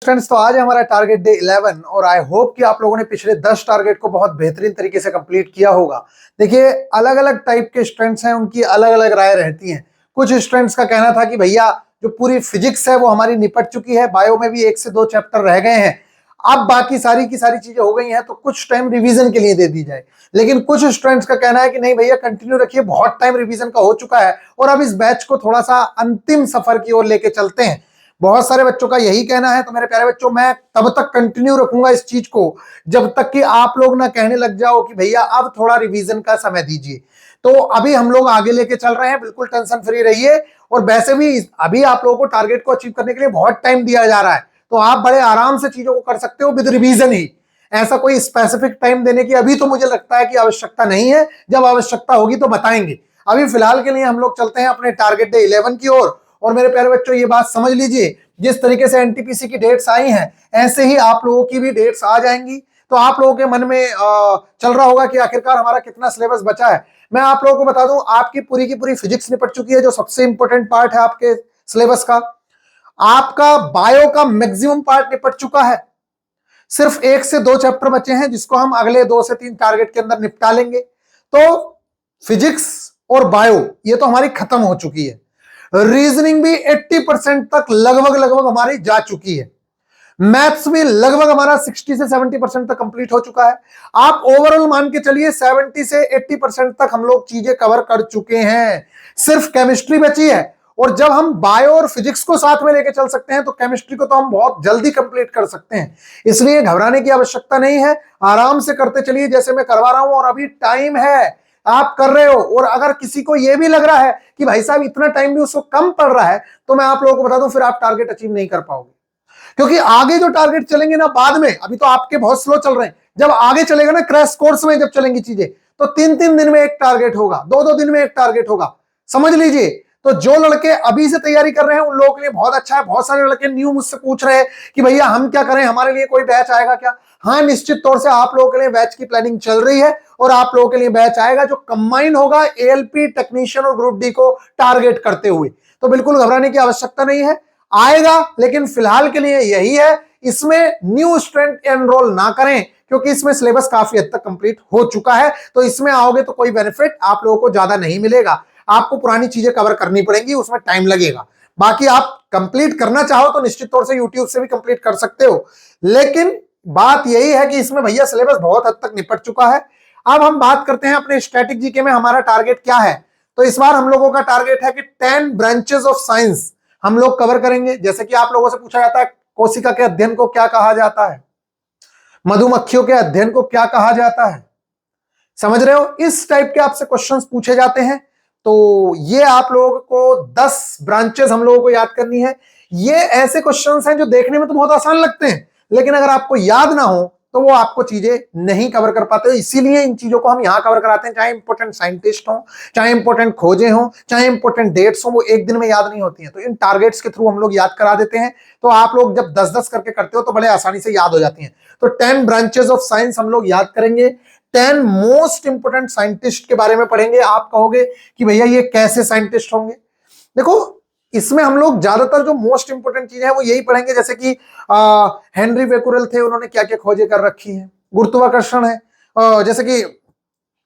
Friends, तो आज है हमारा टारगेट डे 11 और आई होप कि आप लोगों ने पिछले 10 टारगेट को बहुत बेहतरीन तरीके से कंप्लीट किया होगा। देखिए, अलग अलग टाइप के स्टूडेंट्स हैं, उनकी अलग अलग राय रहती हैं। कुछ स्टूडेंट्स का कहना था कि भैया जो पूरी फिजिक्स है वो हमारी निपट चुकी है, बायो में भी 1 से 2 चैप्टर रह गए हैं, अब बाकी सारी की सारी चीजें हो गई हैं तो कुछ टाइम रिवीजन के लिए दे दी जाए। लेकिन कुछ स्टूडेंट्स का कहना है कि नहीं भैया, कंटिन्यू रखिए, बहुत टाइम रिवीजन का हो चुका है और अब इस बैच को थोड़ा सा अंतिम सफर की ओर लेके चलते हैं। बहुत सारे बच्चों का यही कहना है। तो मेरे प्यारे बच्चों, मैं तब तक कंटिन्यू रखूंगा इस चीज को जब तक कि आप लोग ना कहने लग जाओ कि भैया अब थोड़ा रिवीजन का समय दीजिए। तो अभी हम लोग आगे लेके चल रहे हैं, बिल्कुल टेंशन फ्री रहिए। और वैसे भी अभी आप लोगों को टारगेट को अचीव करने के लिए बहुत टाइम दिया जा रहा है, तो आप बड़े आराम से चीजों को कर सकते हो विद रिवीजन ही। ऐसा कोई स्पेसिफिक टाइम देने की अभी तो मुझे लगता है कि आवश्यकता नहीं है। जब आवश्यकता होगी तो बताएंगे। अभी फिलहाल के लिए हम लोग चलते हैं अपने टारगेट डे 11 की ओर। और मेरे प्यारे बच्चों, ये बात समझ लीजिए, जिस तरीके से एनटीपीसी की डेट्स आई हैं ऐसे ही आप लोगों की भी डेट्स आ जाएंगी। तो आप लोगों के मन में चल रहा होगा कि आखिरकार हमारा कितना सिलेबस बचा है। मैं आप लोगों को बता दूं, आपकी पूरी की पूरी फिजिक्स निपट चुकी है, जो सबसे इंपॉर्टेंट पार्ट है आपके सिलेबस का। आपका बायो का मैक्सिमम पार्ट निपट चुका है। सिर्फ 1 से 2 चैप्टर बचे हैं जिसको हम अगले 2 से 3 टारगेट के अंदर निपटा लेंगे। तो फिजिक्स और बायो ये तो हमारी खत्म हो चुकी है। रीजनिंग भी 80% तक लगभग हमारी जा चुकी है। मैथ्स भी लगभग हमारा 60 से 70% तक कंप्लीट हो चुका है। आप ओवरऑल मान के चलिए 70 से 80% तक हम लोग चीजें कवर कर चुके हैं। सिर्फ केमिस्ट्री बची है, और जब हम बायो और फिजिक्स को साथ में लेके चल सकते हैं तो केमिस्ट्री को तो हम बहुत जल्दी कंप्लीट कर सकते हैं। इसलिए घबराने की आवश्यकता नहीं है, आराम से करते चलिए जैसे मैं करवा रहा हूं। और अभी टाइम है, आप कर रहे हो। और अगर किसी को यह भी लग रहा है कि भाई साहब इतना टाइम भी उसको कम पड़ रहा है, तो मैं आप लोगों को बता दूं, फिर आप टारगेट अचीव नहीं कर पाओगे। क्योंकि आगे जो टारगेट चलेंगे ना बाद में, अभी तो आपके बहुत स्लो चल रहे हैं, जब आगे चलेगा ना क्रैश कोर्स में जब चलेंगी चीजें, तो 3-3 दिन में एक टारगेट होगा, 2-2 दिन में एक टारगेट होगा। समझ लीजिए। तो जो लड़के अभी से तैयारी कर रहे हैं उन लोगों के लिए बहुत अच्छा है। बहुत सारे लड़के न्यू मुझसे पूछ रहे हैं कि भैया हम क्या करें, हमारे लिए कोई बैच आएगा क्या? हाँ, निश्चित तौर से आप लोगों के लिए बैच की प्लानिंग चल रही है और आप लोगों के लिए बैच आएगा जो कंबाइन होगा एएलपी टेक्नीशियन और ग्रुप डी को टारगेट करते हुए। तो बिल्कुल घबराने की आवश्यकता नहीं है, आएगा। लेकिन फिलहाल के लिए यही है, इसमें न्यू स्टूडेंट एनरोल ना करें क्योंकि इसमें सिलेबस काफी हद तक कंप्लीट हो चुका है। तो इसमें आओगे तो कोई बेनिफिट आप लोगों को ज्यादा नहीं मिलेगा, आपको पुरानी चीजें कवर करनी पड़ेंगी, उसमें टाइम लगेगा। बाकी आप कंप्लीट करना चाहो तो निश्चित तौर से यूट्यूब से भी कंप्लीट कर सकते हो। लेकिन बात यही है कि इसमें भैया सिलेबस बहुत हद तक निपट चुका है। अब हम बात करते हैं अपने स्टैटिक जीके में हमारा टारगेट क्या है। तो इस बार हम लोगों का टारगेट है कि 10 ब्रांचेस ऑफ साइंस हम लोग कवर करेंगे। जैसे कि आप लोगों से पूछा जाता है, कोशिका के अध्ययन को क्या कहा जाता है, मधुमक्खियों के अध्ययन को क्या कहा जाता है, समझ रहे हो? इस टाइप के आपसे क्वेश्चंस पूछे जाते हैं। तो ये आप लोगों को 10 ब्रांचेस हम लोगों को याद करनी है। ये ऐसे क्वेश्चंस हैं जो देखने में तो बहुत आसान लगते हैं, लेकिन अगर आपको याद ना हो तो वो आपको चीजें नहीं कवर कर पाते। इसीलिए इन चीजों को हम यहां कवर कराते हैं। चाहे इंपोर्टेंट साइंटिस्ट हो, चाहे इंपोर्टेंट खोजें हो, चाहे इंपोर्टेंट डेट्स हो, वो एक दिन में याद नहीं होती हैं। तो इन टारगेट्स के थ्रू हम लोग याद करा देते हैं। तो आप लोग जब 10-10 करके करते हो तो बड़े आसानी से याद हो जाती हैं। तो 10 ब्रांचेस ऑफ साइंस हम लोग याद करेंगे। 10 मोस्ट इंपोर्टेंट साइंटिस्ट के बारे में पढ़ेंगे। आप कहोगे कि भैया ये कैसे साइंटिस्ट होंगे? देखो, इसमें हम लोग ज्यादातर जो मोस्ट इंपोर्टेंट चीज है वो यही पढ़ेंगे, जैसे कि हेनरी बेकुरेल थे, उन्होंने क्या क्या खोजें कर रखी हैं। गुरुत्वाकर्षण है, जैसे कि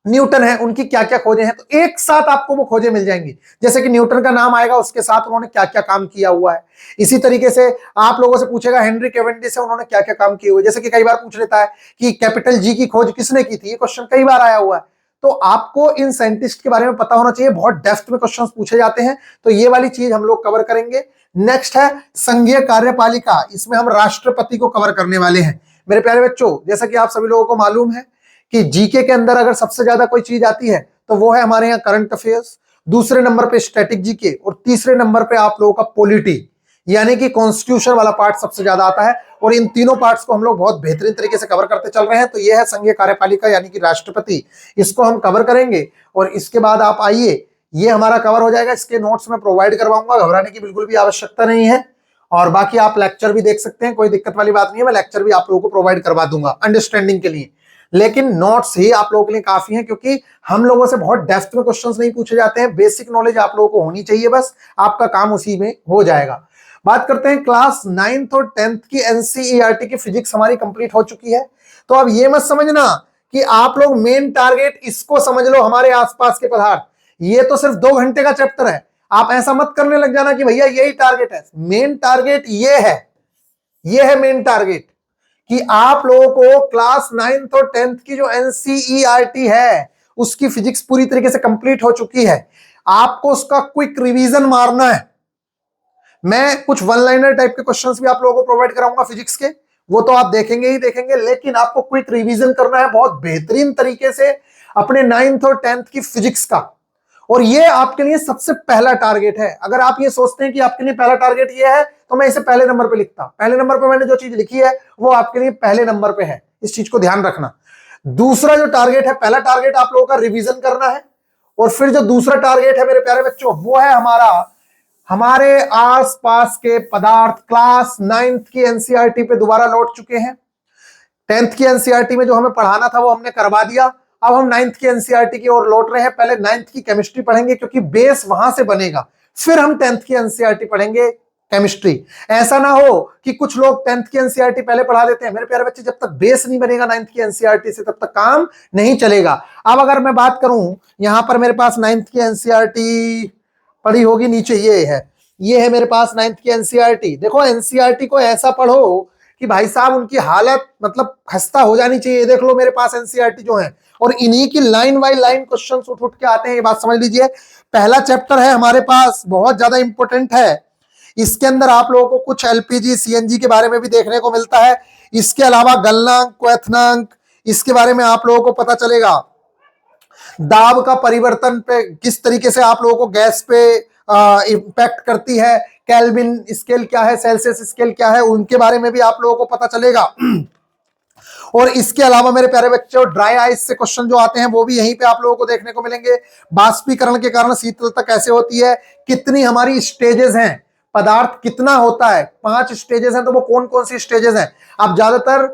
न्यूटन है, उनकी क्या क्या खोजें हैं। तो एक साथ आपको वो खोजें मिल जाएंगी। जैसे कि न्यूटन का नाम आएगा, उसके साथ उन्होंने क्या क्या काम किया हुआ है। इसी तरीके से आप लोगों से पूछेगा हेनरी कैवेंडिश है, उन्होंने क्या क्या काम किए हुए। जैसे कि कई बार पूछ लेता है कि कैपिटल जी की खोज किसने की थी, ये क्वेश्चन कई बार आया हुआ है। तो आपको इन साइंटिस्ट के बारे में पता होना चाहिए, बहुत डेप्थ में क्वेश्चंस पूछे जाते हैं। तो ये वाली चीज हम लोग कवर करेंगे। नेक्स्ट है संघीय कार्यपालिका, इसमें हम राष्ट्रपति को कवर करने वाले हैं। मेरे प्यारे बच्चों, जैसा कि आप सभी लोगों को मालूम है कि जीके के अंदर अगर सबसे ज्यादा कोई चीज आती है तो वो है हमारे यहाँ करंट अफेयर्स, दूसरे नंबर पे स्टैटिक जीके, और तीसरे नंबर पे आप लोगों का पॉलिटी यानी कि कॉन्स्टिट्यूशन वाला पार्ट सबसे ज्यादा आता है। और इन तीनों पार्ट्स को हम लोग बहुत बेहतरीन तरीके से कवर करते चल रहे हैं। तो ये है संघीय कार्यपालिका यानी कि राष्ट्रपति, इसको हम कवर करेंगे। और इसके बाद आप आइए, ये हमारा कवर हो जाएगा। इसके नोट्स में प्रोवाइड करवाऊंगा, घबराने की बिल्कुल भी आवश्यकता नहीं है। और बाकी आप लेक्चर भी देख सकते हैं, कोई दिक्कत वाली बात नहीं है। मैं लेक्चर भी आप लोगों को प्रोवाइड करवा दूंगा अंडरस्टैंडिंग के लिए। लेकिन नोट्स ही आप लोगों के लिए काफी हैं, क्योंकि हम लोगों से बहुत डेप्थ में क्वेश्चंस नहीं पूछे जाते हैं। बेसिक नॉलेज आप लोगों को होनी चाहिए, बस आपका काम उसी में हो जाएगा। बात करते हैं क्लास 9th और 10th की एनसीईआरटी की फिजिक्स हमारी कंप्लीट हो चुकी है। तो अब ये मत समझना कि आप लोग मेन टारगेट इसको समझ लो, हमारे आसपास के पदार्थ, ये तो सिर्फ 2 घंटे का चैप्टर है। आप ऐसा मत करने लग जाना कि भैया यही टारगेट है। मेन टारगेट ये है मेन टारगेट कि आप लोगों को क्लास 9th और 10th की जो एनसीईआरटी है उसकी फिजिक्स पूरी तरीके से कंप्लीट हो चुकी है। आपको उसका क्विक रिवीजन मारना है। मैं कुछ वन लाइनर टाइप के क्वेश्चंस भी आप लोगों को प्रोवाइड कराऊंगा फिजिक्स के, वो तो आप देखेंगे ही देखेंगे, लेकिन आपको क्विक रिवीजन करना है बहुत बेहतरीन तरीके से अपने 9th और 10th की फिजिक्स का। और ये आपके लिए सबसे पहला टारगेट है। अगर आप ये सोचते हैं कि आपके लिए पहला टारगेट ये है तो मैं इसे पहले नंबर पे लिखता। पहले नंबर पे मैंने जो चीज लिखी है वो आपके लिए पहले नंबर पे है, इस चीज को ध्यान रखना। दूसरा जो टारगेट है, पहला टारगेट आप लोगों का रिवीजन करना है, और फिर जो दूसरा टारगेट है मेरे प्यारे बच्चों वो है हमारे आसपास के पदार्थ। क्लास 9th की एनसीईआरटी पे दोबारा लौट चुके हैं। 10th की एनसीईआरटी में जो हमें पढ़ाना था वो हमने करवा दिया। अब हम 9th की एनसीईआरटी की ओर लौट रहे हैं। पहले 9th की केमिस्ट्री पढ़ेंगे क्योंकि बेस वहां से बनेगा, फिर हम 10th की एनसीईआरटी पढ़ेंगे केमिस्ट्री। ऐसा ना हो कि कुछ लोग 10th की एनसीईआरटी पहले पढ़ा देते हैं। मेरे प्यारे बच्चे, जब तक बेस नहीं बनेगा 9th की एनसीईआरटी से तब तक काम नहीं चलेगा। अब अगर मैं बात करूं, यहां पर मेरे पास 9th की एनसीईआरटी पढ़ी होगी, नीचे ये है मेरे पास 9th की एनसीईआरटी। देखो एनसीईआरटी को ऐसा पढ़ो कि भाई साहब उनकी हालत मतलब खस्ता हो जानी चाहिए। देख लो मेरे पास एनसीईआरटी जो है, और इन्हीं की लाइन बाय लाइन क्वेश्चन उठ उठ के आते हैं। ये बात समझ लीजिए। पहला चैप्टर है हमारे पास, बहुत ज्यादा इंपॉर्टेंट है। इसके अंदर आप लोगों को कुछ एलपीजी सीएनजी के बारे में भी देखने को मिलता है। इसके अलावा गलनांक, क्वथनांक, इसके बारे में आप लोगों को पता चलेगा। दाब का परिवर्तन पे किस तरीके से आप लोगों को गैस पे इंपैक्ट करती है, केल्विन स्केल क्या है, सेल्सियस स्केल क्या है, उनके बारे में भी आप लोगों को पता चलेगा। और इसके अलावा मेरे प्यारे बच्चों, ड्राई आइस से क्वेश्चन जो आते हैं वो भी यहीं पे आप लोगों को देखने को मिलेंगे। बाष्पीकरण के कारण शीतलता कैसे होती है, कितनी हमारी स्टेजेस हैं, पदार्थ कितना होता है, 5 स्टेजेस हैं, तो वो कौन कौन सी स्टेजेस हैं। अब ज्यादातर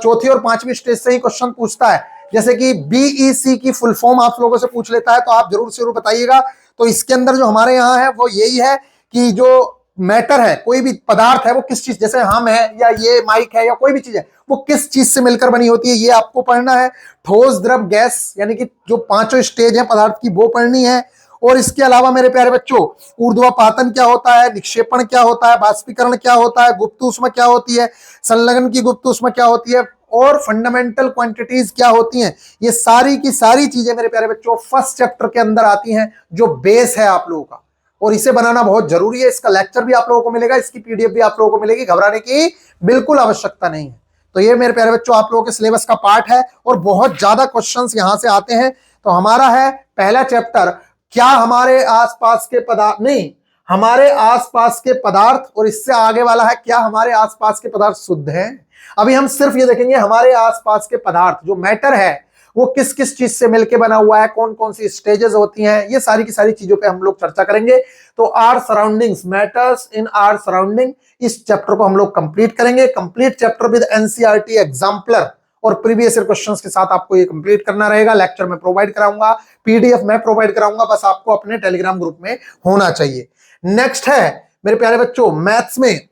चौथी और 5वीं स्टेज से ही क्वेश्चन पूछता है। जैसे कि बीईसी की फुल फॉर्म आप लोगों से पूछ लेता है, तो आप जरूर से जरूर बताइएगा। तो इसके अंदर जो हमारे यहाँ है वो यही है कि जो मैटर है, कोई भी पदार्थ है, वो किस चीज, जैसे हम है या ये माइक है या कोई भी चीज है, वो किस चीज से मिलकर बनी होती है, ये आपको पढ़ना है। ठोस, द्रव, गैस, यानी कि जो 5 स्टेज है पदार्थ की, वो पढ़नी है। और इसके अलावा मेरे प्यारे बच्चों, ऊर्ध्वापातन क्या होता है, निक्षेपण क्या होता है, बाष्पीकरण क्या होता है, गुप्त ऊष्मा क्या होती है, संलग्न की गुप्त ऊष्मा क्या होती है, और फंडामेंटल क्वांटिटीज क्या होती हैं, ये सारी की सारी चीजें मेरे प्यारे बच्चों फर्स्ट चैप्टर के अंदर आती हैं, जो बेस है आप लोगों का। और इसे बनाना बहुत जरूरी है। इसका लेक्चर भी आप लोगों को मिलेगा, इसकी पीडीएफ भी आप लोगों को मिलेगी, घबराने की बिल्कुल आवश्यकता नहीं है। तो ये मेरे प्यारे बच्चों आप लोगों के सिलेबस का पार्ट है, और बहुत ज्यादा क्वेश्चंस यहां से आते हैं। तो हमारा है पहला चैप्टर, क्या हमारे आसपास के पदार्थ, नहीं, हमारे आसपास के पदार्थ, और इससे आगे वाला है क्या हमारे आसपास के पदार्थ शुद्ध हैं। अभी हम सिर्फ ये देखेंगे हमारे आसपास के पदार्थ, जो मैटर है वो किस किस चीज से मिलके बना हुआ है, कौन कौन सी स्टेजेस होती हैं, ये सारी की सारी चीजों पे हम लोग चर्चा करेंगे। तो our surroundings, matters in are surrounding, इस चैप्टर को हम लोग कंप्लीट करेंगे। Complete chapter with NCERT exemplar और प्रीवियस ईयर क्वेश्चंस के साथ आपको ये कंप्लीट करना रहेगा। लेक्चर में प्रोवाइड कराऊंगा, पीडीएफ में प्रोवाइड कराऊंगा, बस आपको अपने टेलीग्राम ग्रुप में होना चाहिए। नेक्स्ट है मेरे प्यारे बच्चों, मैथ्स में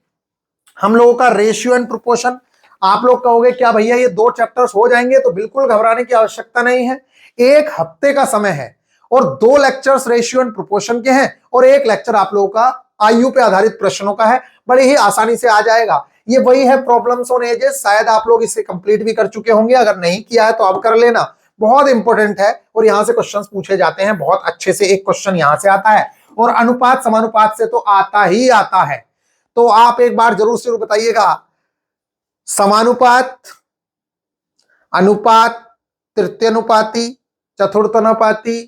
हम लोगों का रेशियो एंड प्रोपोर्शन। आप लोग कहोगे क्या भैया ये 2 चैप्टर्स हो जाएंगे, तो बिल्कुल घबराने की आवश्यकता नहीं है। 1 हफ्ते का समय है, और 2 लेक्चर्स रेशियो एंड प्रोपोर्शन के हैं, और 1 लेक्चर आप लोगों का आयु पे आधारित प्रश्नों का है। बड़े ही आसानी से आ जाएगा। ये वही है प्रॉब्लम्स ऑन एजेस, शायद आप लोग इसे कंप्लीट भी कर चुके होंगे, अगर नहीं किया है तो अब कर लेना, बहुत इंपॉर्टेंट है। और यहां से क्वेश्चंस पूछे जाते हैं बहुत अच्छे से। एक क्वेश्चन यहां से आता है, और अनुपात समानुपात से तो आता ही आता है। तो आप एक बार जरूर से बताइएगा, समानुपात, अनुपात, तृतीयानुपाती, चतुर्थानुपाती,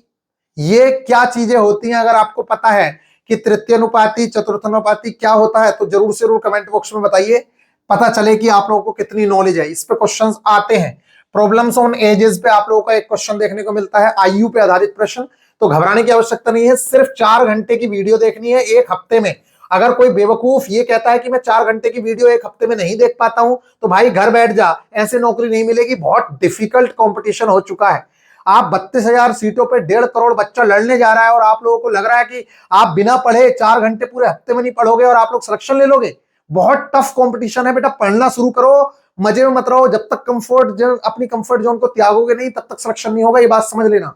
ये क्या चीजें होती हैं। अगर आपको पता है कि तृतीयानुपाती, चतुर्थानुपाती क्या होता है, तो जरूर से जरूर कमेंट बॉक्स में बताइए, पता चले कि आप लोगों को कितनी नॉलेज है। इस पे क्वेश्चंस आते हैं। प्रॉब्लम्स ऑन एजेस पे आप लोगों का एक क्वेश्चन देखने को मिलता है, आयु पे आधारित प्रश्न। तो घबराने की आवश्यकता नहीं है, सिर्फ 4 घंटे की वीडियो देखनी है 1 हफ्ते में। अगर कोई बेवकूफ ये कहता है कि मैं 4 घंटे की वीडियो 1 हफ्ते में नहीं देख पाता हूं, तो भाई घर बैठ जा, ऐसे नौकरी नहीं मिलेगी। बहुत डिफिकल्ट कंपटीशन हो चुका है। आप 32,000 सीटों पे 1.5 करोड़ बच्चा लड़ने जा रहा है और आप लोगों को लग रहा है कि आप बिना पढ़े 4 घंटे पूरे हफ्ते में नहीं पढ़ोगे और आप लोग सिलेक्शन ले लोगे। बहुत टफ कंपटीशन है बेटा, पढ़ना शुरू करो, मजे में मत रहो। जब तक अपनी कंफर्ट जोन को त्यागोगे नहीं तब तक सिलेक्शन नहीं होगा, ये बात समझ लेना।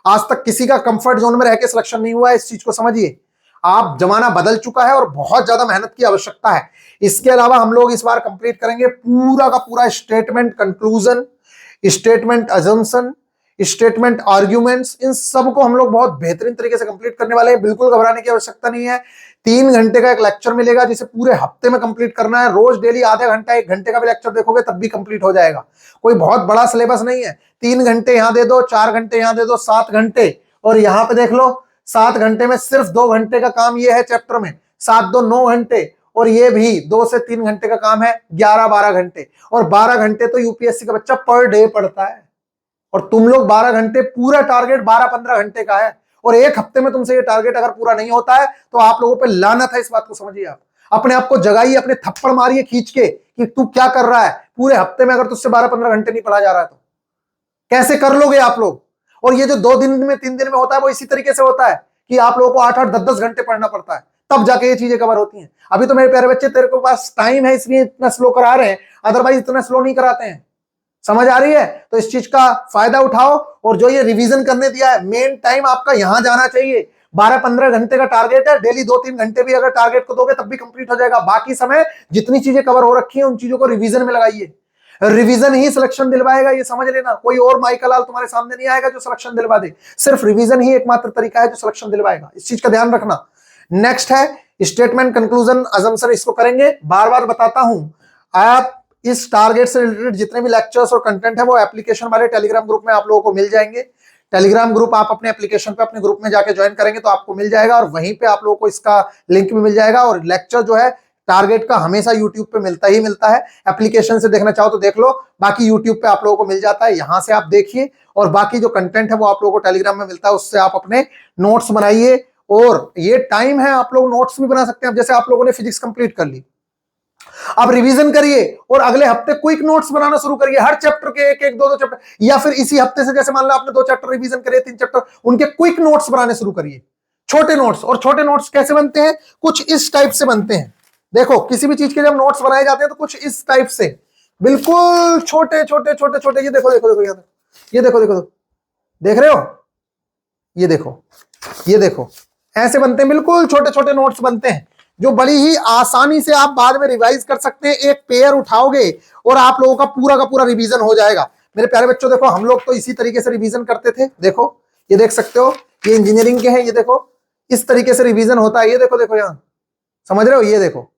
आज तक किसी का कंफर्ट जोन में रह के सिलेक्शन नहीं हुआ है, इस चीज को समझिए। आप जमाना बदल चुका है और बहुत ज्यादा मेहनत की आवश्यकता है। इसके अलावा हम लोग इस बार कंप्लीट करेंगे पूरा का पूरा statement conclusion, statement assumption, statement arguments, इन सब को हम लोग बहुत बेहतरीन तरीके से कंप्लीट करने वाले हैं। बिल्कुल घबराने की आवश्यकता नहीं है। 3 घंटे का एक लेक्चर मिलेगा जिसे पूरे हफ्ते में कंप्लीट करना है। रोज डेली आधा घंटा 1 घंटे का भी लेक्चर देखोगे तब भी कंप्लीट हो जाएगा। कोई बहुत बड़ा सिलेबस नहीं है। 3 घंटे यहां दे दो, 4 घंटे यहां दे दो, 7 घंटे, और यहां पे देख लो 7 घंटे में सिर्फ 2 घंटे का काम ये है चैप्टर में, 7 2 9 घंटे, और ये भी 2 से 3 घंटे का काम है, 11-12 घंटे। और 12 घंटे तो यूपीएससी का बच्चा पर डे पढ़ता है, और तुम लोग 12 घंटे, पूरा टारगेट 12-15 घंटे का है, और एक हफ्ते में तुमसे ये टारगेट अगर पूरा नहीं होता है तो आप लोगों पे लानत है। इस बात को समझिए। आप अपने आप को जगाइए, अपने थप्पड़ मारिए खींच के कि तू क्या कर रहा है। पूरे हफ्ते में अगर तुझसे 12-15 घंटे नहीं पढ़ा जा रहा है तो कैसे कर लोगे आप लोग। और ये जो 2 दिन में 3 दिन में होता है वो इसी तरीके से होता है कि आप लोगों को 8-8 10-10 घंटे पढ़ना पड़ता है, तब जाके ये चीजें कवर होती हैं। अभी तो मेरे प्यारे बच्चे तेरे को पास टाइम है इसलिए इतना स्लो करा रहे हैं, अदरवाइज इतना स्लो नहीं कराते हैं। समझ आ रही है? तो इस चीज का फायदा उठाओ। और जो ये रिवीजन करने दिया है, मेन टाइम आपका यहां जाना चाहिए। 12-15 घंटे का टारगेट है, डेली 2-3 घंटे भी अगर टारगेट को दोगे तब भी कंप्लीट हो जाएगा। बाकी समय जितनी चीजें कवर हो रखी है उन चीजों को रिवीजन में लगाइए। रिवीजन ही सिलेक्शन दिलवाएगा, ये समझ लेना। कोई और माइकल लाल तुम्हारे सामने नहीं आएगा जो सिलेक्शन दिलवा दे। सिर्फ रिवीजन ही एकमात्र तरीका है जो सिलेक्शन दिलवाएगा। इस चीज का ध्यान रखना। नेक्स्ट है स्टेटमेंट कंक्लूजन अजम्पशन, इसको करेंगे। बार बार बताता हूं, आप इस टारगेट से रिलेटेड जितने भी लेक्चर्स और कंटेंट है वो एप्लीकेशन वाले टेलीग्राम ग्रुप में आप लोगों को मिल जाएंगे। टेलीग्राम ग्रुप आप अपने एप्लीकेशन पे अपने ग्रुप में जाके ज्वाइन करेंगे तो आपको मिल जाएगा, और वहीं पे आप लोगों को इसका लिंक भी मिल जाएगा। और लेक्चर जो है टारगेट का हमेशा यूट्यूब पे मिलता ही मिलता है। एप्लीकेशन से देखना चाहो तो देख लो, बाकी यूट्यूब पे आप लोगों को मिल जाता है, यहां से आप देखिए। और बाकी जो कंटेंट है वो आप लोगों को टेलीग्राम में मिलता है, उससे आप अपने नोट्स बनाइए। और ये टाइम है, आप लोग नोट्स भी बना सकते हैं। जैसे आप लोगों ने फिजिक्स कंप्लीट कर ली, अब रिवीजन करिए और अगले हफ्ते क्विक नोट्स बनाना शुरू करिए। हर चैप्टर के एक एक 2-2 चैप्टर, या फिर इसी हफ्ते से जैसे मान लो आपने 2 चैप्टर रिवीजन करे, 3 चैप्टर, उनके क्विक नोट्स बनाने शुरू करिए, छोटे नोट्स। और छोटे नोट्स कैसे बनते हैं? कुछ इस टाइप से बनते हैं। देखो, किसी भी चीज के जब नोट्स बनाए जाते हैं तो कुछ इस टाइप से, बिल्कुल छोटे छोटे छोटे छोटे। ये देखो देखो देखो, ये देखो देखो, देख रहे हो? ये देखो, ये देखो, ऐसे बनते हैं, बिल्कुल छोटे छोटे नोट्स बनते हैं जो बड़ी ही आसानी से आप बाद में रिवाइज कर सकते हैं। एक पेयर उठाओगे और आप लोगों का पूरा रिवीजन हो जाएगा। मेरे प्यारे बच्चों, देखो हम लोग तो इसी तरीके से रिवीजन करते थे। देखो, ये देख सकते हो, ये इंजीनियरिंग के हैं। ये देखो, इस तरीके से रिवीजन होता है। ये देखो देखो, यहां समझ रहे हो? ये देखो,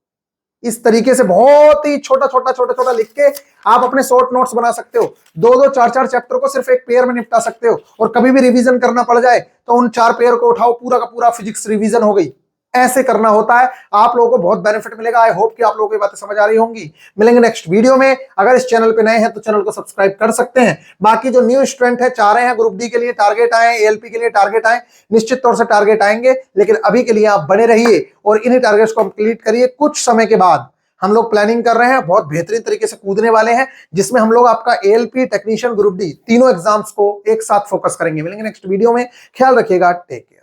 इस तरीके से बहुत ही छोटा छोटा छोटा छोटा लिख के आप अपने शॉर्ट नोट्स बना सकते हो। 2-2 4-4 चैप्टर को सिर्फ एक पेयर में निपटा सकते हो। और कभी भी रिवीजन करना पड़ जाए तो उन 4 पेयर को उठाओ, पूरा का पूरा फिजिक्स रिवीजन हो गई। ऐसे करना होता है, आप लोगों को बहुत बेनिफिट मिलेगा। आई होप कि आप लोगों को ये बातें समझ आ रही होंगी। मिलेंगे नेक्स्ट वीडियो में। अगर इस चैनल पे नए हैं तो चैनल को सब्सक्राइब कर सकते हैं। बाकी जो न्यू स्टूडेंट है, चाह रहे हैं ग्रुप डी के लिए टारगेट आए, एएलपी के लिए टारगेट आए, निश्चित तौर से टारगेट आएंगे। लेकिन अभी के लिए आप बने रहिए और इन्हीं टारगेट्स को कंप्लीट करिए। कुछ समय के बाद हम लोग प्लानिंग कर रहे हैं, बहुत बेहतरीन तरीके से कूदने वाले हैं, जिसमें हम लोग आपका एएलपी, टेक्नीशियन, ग्रुप डी, तीनों एग्जाम्स को एक साथ फोकस करेंगे। मिलेंगे नेक्स्ट वीडियो में। ख्याल रखिएगा। Take care.